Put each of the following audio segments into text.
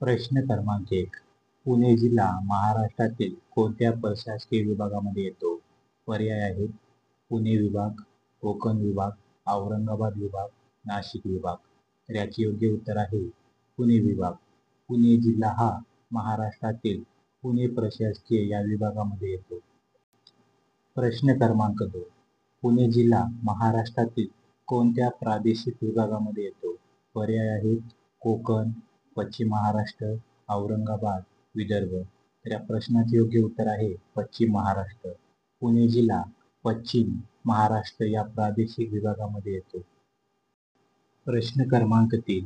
प्रश्न क्रमांक 1. पुणे जिल्हा महाराष्ट्रातील कोणत्या प्रशासकीय विभागामध्ये येतो? पर्याय आहेत पुणे विभाग, कोकण विभाग, औरंगाबाद विभाग, नाशिक विभाग. तर याचे योग्य उत्तर आहे पुणे विभाग. पुणे जिल्हा हा महाराष्ट्रातील पुणे प्रशासकीय या विभागामध्ये येतो. प्रश्न क्रमांक 2. पुणे जिल्हा महाराष्ट्रातील कोणत्या प्रादेशिक विभागामध्ये येतो? पर्याय आहेत कोकण, पश्चिम महाराष्ट्र, औरंगाबाद, विदर्भ. तर या प्रश्नाचे योग्य उत्तर आहे पश्चिम महाराष्ट्र. पुणे जिल्हा पश्चिम महाराष्ट्र या प्रादेशिक विभागामध्ये येतो. प्रश्न क्रमांक 3.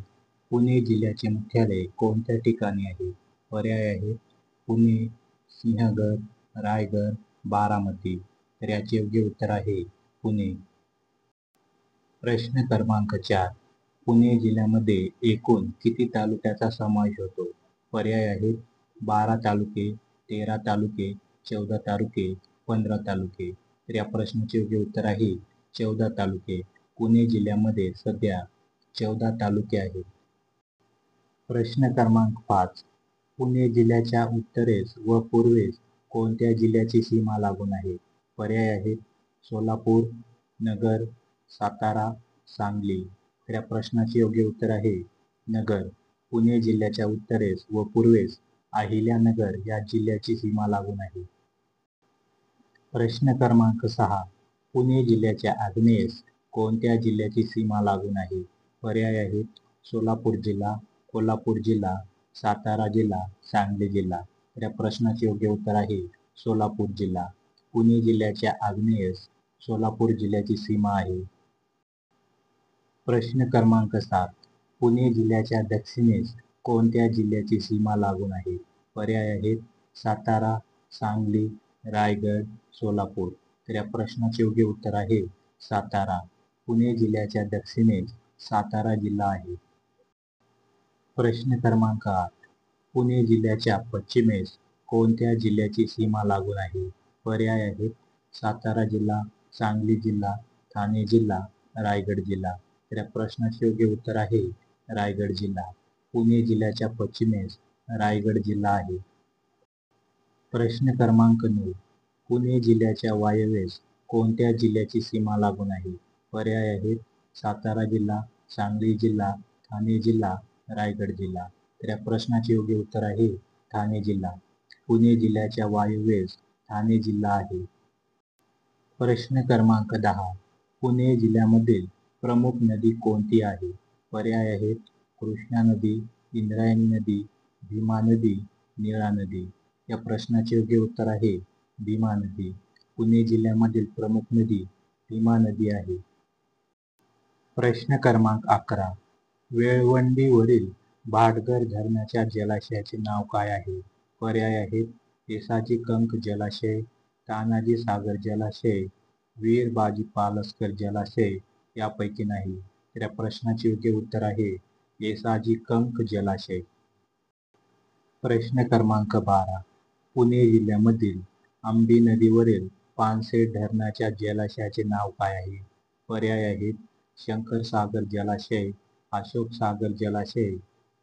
पुणे जिल्ह्याचे मुख्यालय कोणत्या ठिकाणी आहे? पर्याय आहेत पुणे, सिंहगड, रायगड, बारामती. तर याचे योग्य उत्तर आहे पुणे. प्रश्न क्रमांक 4. पुणे जिल्ह्यामध्ये एकूण किती तालुक्याचा समावेश होतो? पर्याय आहेत 12 तालुके, 13 तालुके, 14 तालुके, 15 तालुके. तर या प्रश्नाचे योग्य उत्तर आहे 14 तालुके. पुणे जिल्ह्यामध्ये सध्या 14 तालुके आहेत. प्रश्न क्रमांक 5. पुणे जिल्ह्याच्या उत्तरेस व पूर्वेस कोणत्या जिल्ह्याची सीमा लागून आहे? पर्याय आहेत सोलापूर, नगर, सातारा, सांगली. तर या प्रश्नाचे योग्य उत्तर आहे नगर. पुणे जिल्ह्याच्या उत्तरेस व पूर्वेस अहिल्यानगर या जिल्ह्याची सीमा लागून आहे. प्रश्न क्रमांक 6. पुणे जिल्ह्याच्या आग्नेयेस कोणत्या जिल्ह्याची सीमा लागून आहे? पर्याय आहेत सोलापूर जिल्हा, कोल्हापूर जिल्हा, सातारा जिल्हा, सांगली जिल्हा. तर या प्रश्नाचे योग्य उत्तर आहे सोलापूर जिल्हा. पुणे जिल्ह्याच्या आग्नेयेस सोलापूर जिल्ह्याची सीमा आहे. प्रश्न क्रमांक 7. पुणे जिल्ह्याच्या दक्षिणेस कोणत्या जिल्ह्याची सीमा लागून आहे? पर्याय आहेत सातारा, सांगली, रायगड, सोलापूर. तर या प्रश्नाचे योग्य उत्तर आहे सातारा. पुणे जिल्ह्याच्या दक्षिणेस सातारा जिल्हा आहे. प्रश्न क्रमांक 8. पुणे जिल्ह्याच्या पश्चिमेस कोणत्या जिल्ह्याची सीमा लागून आहे? पर्याय आहेत सातारा जिल्हा, सांगली जिल्हा, ठाणे जिल्हा, रायगड जिल्हा. तर या प्रश्नाचे योग्य उत्तर आहे रायगड जिल्हा. पुणे जिल्ह्याच्या पश्चिमेस रायगड जिल्हा आहे. प्रश्न क्रमांक 9. पुणे जिल्ह्याच्या वायव्येस कोणत्या जिल्ह्याची सीमा लागून आहे? पर्याय आहेत सातारा जिल्हा, सांगली जिल्हा, ठाणे जिल्हा, रायगड जिल्हा. तर या प्रश्नाचे योग्य उत्तर आहे ठाणे जिल्हा. पुणे जिल्ह्याच्या वायव्येस ठाणे जिल्हा आहे. प्रश्न क्रमांक 10. पुणे जिल्ह्यामधील प्रमुख नदी कोणती आहे? पर्याय आहेत कृष्णा नदी, इंद्रायणी नदी, भीमा नदी, निळा नदी. या प्रश्नाचे योग्य उत्तर आहे भीमा नदी. पुणे जिल्ह्यामधील प्रमुख नदी भीमा नदी आहे. प्रश्न क्रमांक 11. वेळवंडीवरील भाटघर धरणाच्या जलाशयाचे नाव काय आहे? पर्याय आहेत येसाजी कंक जलाशय, तानाजी सागर जलाशय, वीर बाजी पालसकर जलाशय. यापैकी नाही. तर या प्रश्नाचे योग्य उत्तर आहे येसाजी कंक जलाशय. प्रश्न क्रमांक 12. पुणे जिल्ह्यामधील आंबी नदीवरील पानशेत धरणाच्या जलाशयाचे नाव काय आहे? पर्याय आहेत शंकर सागर जलाशय, अशोक सागर जलाशय,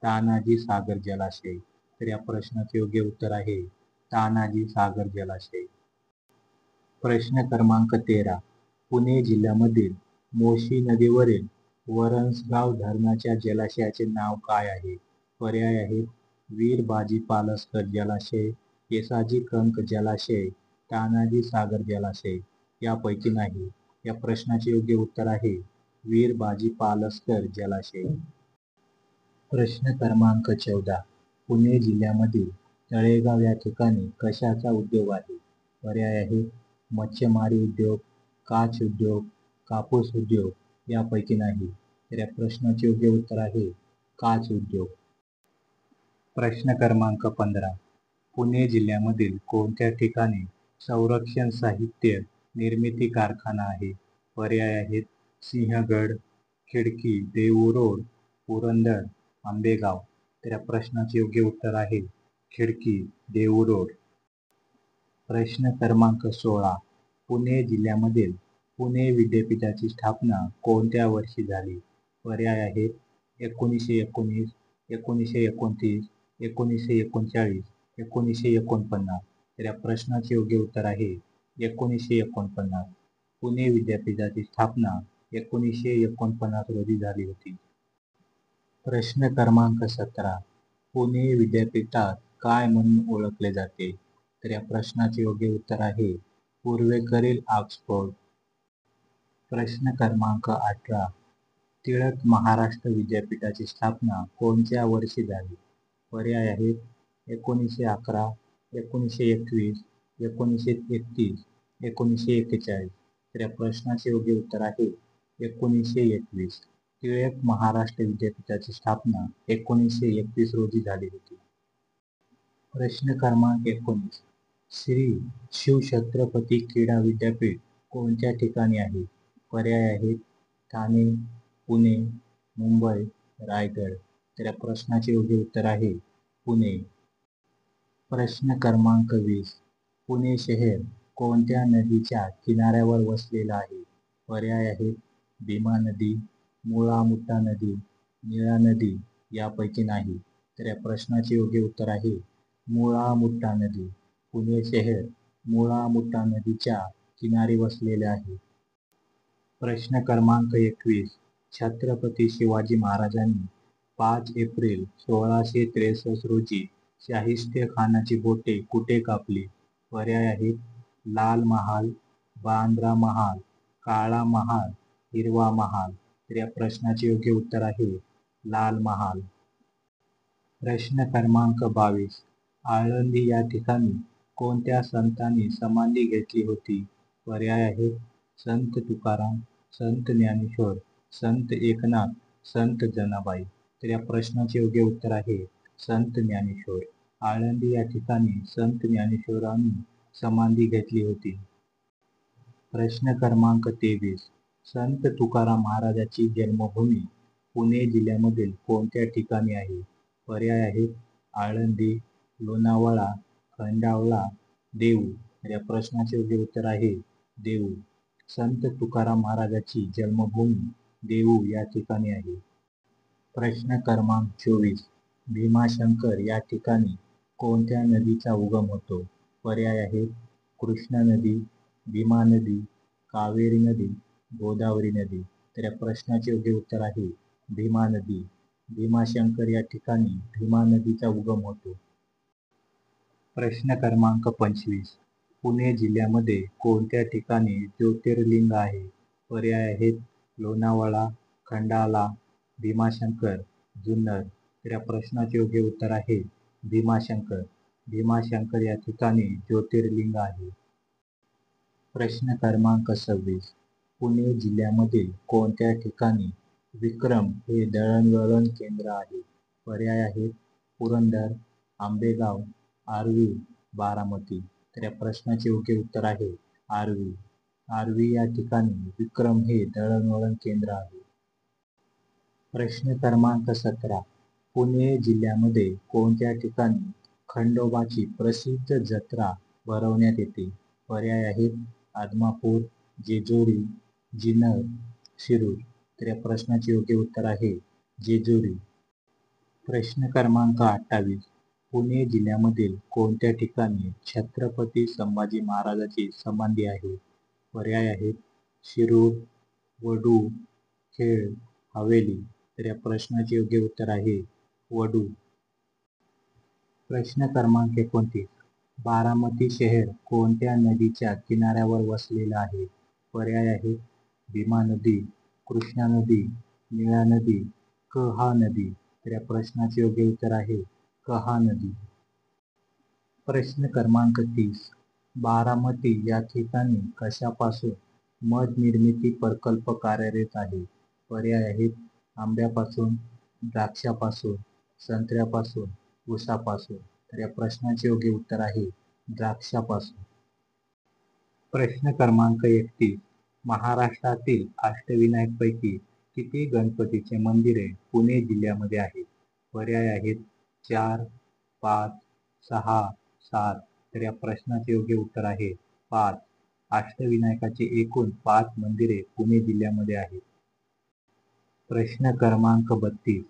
तानाजी सागर जलाशय. तर या प्रश्नाचे योग्य उत्तर आहे तानाजी सागर जलाशय. प्रश्न क्रमांक 13. पुणे जिल्ह्यामधील मोशी नदीवरील वरंसगाव धरणाच्या जलाशयाचे नाव काय आहे? पर्याय आहेत वीर बाजी पालसकर जलाशय, येसाजी कंक जलाशय, तानाजी सागर जलाशय. यापैकी नाही. या प्रश्नाचे योग्य उत्तर आहे वीर बाजी पालसकर जलाशय. प्रश्न क्रमांक 14. पुणे जिल्ह्यामधील तळेगाव या ठिकाणी कशाचा उद्योग आहे? पर्याय आहेत मच्छीमारी उद्योग, काच उद्योग, कापूस उद्योग. यापैकी नाही. तर या प्रश्नाचे योग्य उत्तर आहे काच उद्योग. प्रश्न क्रमांक 15. पुणे जिल्ह्यामधील कोणत्या ठिकाणी संरक्षण साहित्य निर्मिती कारखाना आहे? पर्याय आहेत सिंहगड, खिडकी, देहू रोड, पुरंदर, आंबेगाव. तर या प्रश्नाचे योग्य उत्तर आहे खिडकी, देहू रोड. प्रश्न क्रमांक 16. पुणे जिल्ह्यामधील पुणे विद्यापीठाची स्थापना कोणत्या वर्षी झाली? पर्याय आहेत 1919, 1929, 1939, 1949. तर या प्रश्नाचे योग्य उत्तर आहे 1949. पुणे विद्यापीठाची स्थापना 1949 रोजी झाली होती. प्रश्न क्रमांक 17. पुणे विद्यापीठात काय म्हणून ओळखले जाते? तर या प्रश्नाचे योग्य उत्तर आहे पूर्वेकडील ऑक्सफोर्ड. प्रश्न क्रमांक 18. टिळक महाराष्ट्र विद्यापीठाची स्थापना कोणत्या वर्षी झाली? पर्याय आहेत 1911, 1921, 1931, 1941. तर या प्रश्नाचे योग्य उत्तर आहे 1921. टिळक महाराष्ट्र विद्यापीठाची स्थापना 1931 रोजी झाली होती. प्रश्न क्रमांक 19. श्री शिवछत्रपती क्रीडा विद्यापीठ कोणत्या ठिकाणी आहे? पर्याय आहेत ठाणे, पुणे, मुंबई, रायगड. तर या प्रश्नाचे योग्य उत्तर आहे पुणे. प्रश्न क्रमांक 20. पुणे शहर कोणत्या नदीच्या किनाऱ्यावर वसलेलं आहे? पर्याय आहेत भीमा नदी, मुळा मुठा नदी, निळा नदी यापैकी नाही. तर या प्रश्नाचे योग्य उत्तर आहे मुळा मुठा नदी. पुणे शहर मुळा मुठा नदीच्या किनारी वसलेले आहे. प्रश्न क्रमांक 21. छत्रपती शिवाजी महाराजांनी 5 एप्रिल 1663 रोजी शाहिस्ते खानाची बोटे कुठे कापली? पर्याय आहेत लाल महाल, बांद्रा महाल, काळा महाल, हिरवा महाल. तर या प्रश्नाचे योग्य उत्तर आहे लाल महाल. प्रश्न क्रमांक 22. आळंदी या ठिकाणी कोणत्या संतांनी समाधी घेतली होती? पर्याय आहेत संत तुकाराम, संत ज्ञानेश्वर, संत एकनाथ, संत जनाबाई. तर या प्रश्नाचे योग्य उत्तर आहे संत ज्ञानेश्वर. आळंदी या ठिकाणी संत ज्ञानेश्वरांनी समाधी घेतली होती. प्रश्न क्रमांक 23. संत तुकाराम महाराजांची जन्मभूमी पुणे जिल्ह्यामधील कोणत्या ठिकाणी आहे? पर्याय आहेत आळंदी, लोणावळा, खंडाळा, देहू. तर या प्रश्नाचे योग्य उत्तर आहे देहू. संत तुकाराम महाराजांची जन्मभूमी देहू या ठिकाणी आहे. प्रश्न क्रमांक 24. भीमाशंकर या ठिकाणी कोणत्या नदीचा उगम होतो? पर्याय आहेत कृष्णा नदी, भीमा नदी, कावेरी नदी, गोदावरी नदी. तर या प्रश्नाचे योग्य उत्तर आहे भीमा नदी. भीमाशंकर या ठिकाणी भीमा नदीचा उगम होतो. प्रश्न क्रमांक 25. पुणे जिल्ह्यामध्ये कोणत्या ठिकाणी ज्योतिर्लिंग आहे? पर्याय आहेत लोणावळा, खंडाळा, भीमाशंकर, जुन्नर. तर या प्रश्नाचे योग्य उत्तर आहे भीमाशंकर. भीमाशंकर या ठिकाणी ज्योतिर्लिंग आहे. प्रश्न क्रमांक 26. पुणे जिल्ह्यामधील कोणत्या ठिकाणी विक्रम हे दळणवळण केंद्र आहे? पर्याय आहेत पुरंदर, आंबेगाव, आर्वी, बारामती. तर या प्रश्नाचे योग्य उत्तर आहे आर्वी. आर्वी या ठिकाणी विक्रम हे दळणवळण केंद्र आहे. प्रश्न क्रमांक 17. पुणे जिल्ह्यामध्ये कोणत्या ठिकाणी खंडोबाची प्रसिद्ध जत्रा भरवण्यात येते? पर्याय आहेत आदमापूर, जेजुरी, जुन्नर, शिरूर. तर या प्रश्नाचे योग्य उत्तर आहे जेजुरी. प्रश्न क्रमांक 28. पुणे जिल्ह्यामधील कोणत्या ठिकाणी छत्रपती संभाजी महाराजांची समाधी आहे? पर्याय आहेत शिरूर, वडू, खेड, हवेली. तर या प्रश्नाचे योग्य उत्तर आहे वडू. प्रश्न क्रमांक 29. बारामती शहर कोणत्या नदीच्या किनाऱ्यावर वसलेलं आहे? पर्याय आहेत भीमा नदी, कृष्णा नदी, निळा नदी, कहा नदी. तर या प्रश्नाचे योग्य उत्तर आहे कहा नदी. प्रश्न क्रमांक 30. बारामती या ठिकाणी कशापासून मध निर्मिती प्रकल्प कार्यरत आहे? पर्याय आहेत आंब्यापासून, द्राक्षापासून, संत्र्यापासून, ऊसापासून. तर या प्रश्नाचे योग्य उत्तर आहे द्राक्षापासून. प्रश्न क्रमांक 31. महाराष्ट्रातील अष्टविनायकांपैकी किती गणपतीचे मंदिरे पुणे जिल्ह्यामध्ये आहेत? पर्याय आहेत 4, 5, 6, 7. तर या प्रश्नाचे योग्य उत्तर आहे 5. अष्टविनायकाची एकूण 5 मंदिरे पुणे जिल्ह्यामध्ये आहेत. प्रश्न क्रमांक 32.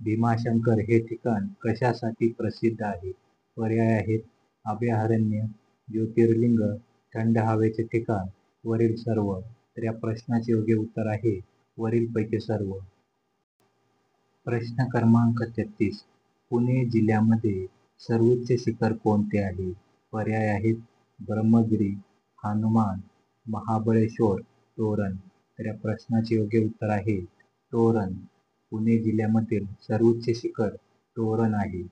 भीमाशंकर हे ठिकाण कशासाठी प्रसिद्ध आहे? पर्याय आहेत अभयारण्य, ज्योतिर्लिंग, थंड हवेचे ठिकाण, वरील सर्व. तर या प्रश्नाचे योग्य उत्तर आहे वरीलपैकी सर्व. प्रश्न क्रमांक 33. पुणे जिल्ह्यामध्ये सर्वोच्च शिखर कोणते आहे? पर्याय आहेत ब्रह्मगिरी, हनुमान, महाबळेश्वर, तोरण. तर या प्रश्नाचे योग्य उत्तर आहे तोरण. पुणे जिल्ह्यामधील सर्वोच्च शिखर तोरण आहे.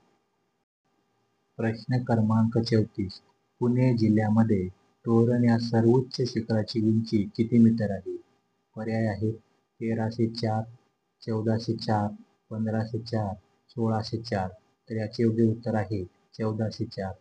प्रश्न क्रमांक 34. पुणे जिल्ह्यामध्ये तोरण या सर्वोच्च शिखराची उंची किती मीटर आहे? पर्याय आहेत 1304, 1404, 1504, 1604. तर याचे योग्य उत्तर आहे 1404.